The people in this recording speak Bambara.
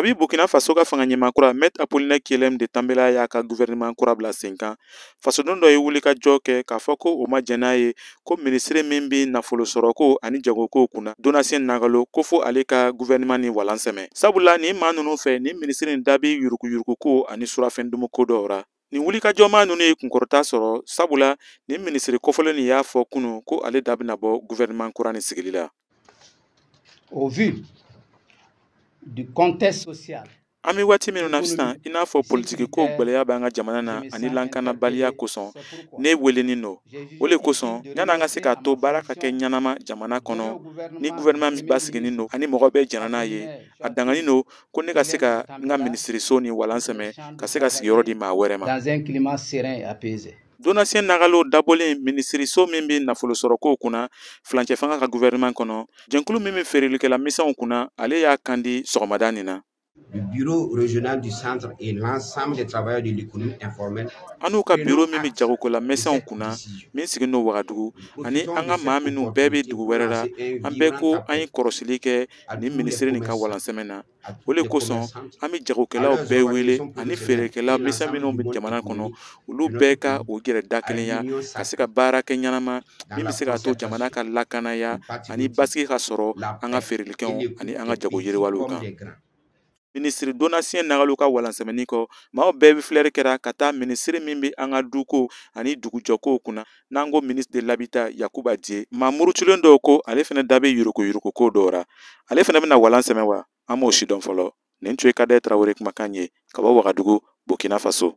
Kabi Burkina Faso ka fanga ɲɛmaakura Met Apollinaire Kyelem de Tambela y'a ka gouvernement kura bila sen kan. Fasoden dɔ ye wulikajɔ kɛ k'a fɔ ko o ma jɛn n'a ye ko minisiri min bɛ nafolo sɔrɔko ani jagoko kunna Donatien Nagalo ko fo ale ka gouvernement ni walan sɛmɛ. Sabula nin maa ninnu fɛ ni minisiri in da bɛ yuruguyuruguko ani surafɛndumunko dɔw ra. Nin wulikajɔma ninnu ye kunkɔrɔta sɔrɔ sabula nin minisiri kɔfɔlen nin y'a fɔ kunun ko ale da bɛna bɔ gouvernement kura ni sigili la. Au vu du contexte social. An bɛ waati minnu na sisan i n'a fɔ politiki ko gwɛlɛya b'an ka jamana na ani lankanabaliya kosɔn ne welenin don o de kosɔn yan'an ka se k'a to baara ka kɛ ɲanama jamana kɔnɔ ni gouvernement min basiginin don ani mɔgɔ bɛɛ jɛnna n'a ye a danganin don ko ne ka se ka n ka minisiriso ni walan sɛmɛ ka se ka sigiyɔrɔ di maa wɛrɛ ma. Dans un climat serein et apaisé. Donatien Nagalo dabɔlen minisiriso min bɛ nafolo sɔrɔko kunna fulancɛ fanga ka gouvernement kɔnɔ jɛnkulu min bɛ feerelikɛla misɛnw kunna ale y'a kan di sɔgɔmada nin na. Le bureau régional du centre et l'ensemble des travailleurs de l'économie informelle. An n'u ka bureau min bɛ jagokola misɛnw kunna min sigilen don Wagadugu ani an ka maa minnu bɛɛ bɛ dugu wɛrɛ la an bɛɛ ko an ye kɔrɔsili kɛ nin minisiri nin ka walansɛmɛ na o de kosɔn an bɛ jagokɛlaw bɛɛ wele ani feerekɛlaw misɛn minnu bɛ jamana kɔnɔ olu bɛɛ ka o yɛrɛ da kelenya ka se ka baara kɛ ɲanama min bɛ se k'a to jamana ka lakanaya ani basigi ka sɔrɔ an ka feerelikɛnw ani an ka jago yiriwaliw kan. Minisiri Donatien Nagalo ka walansɛmɛni kɔ maaw bɛɛ bɛ filɛri kɛra ka taa minisiri min bɛ an ka duko ani dugujɔkow kunna n'an ko ministre de l'habitat Yakuba Dié maa murutulen dɔw ko ale fana da bɛ yuruguyuruguko dɔw ra ale fana bɛna walansɛmɛ wa an m'o si dɔn fɔlɔ nin tun ye Kadaye Tarawele kumakan ye ka bɔ Wagadugu Burkina Faso.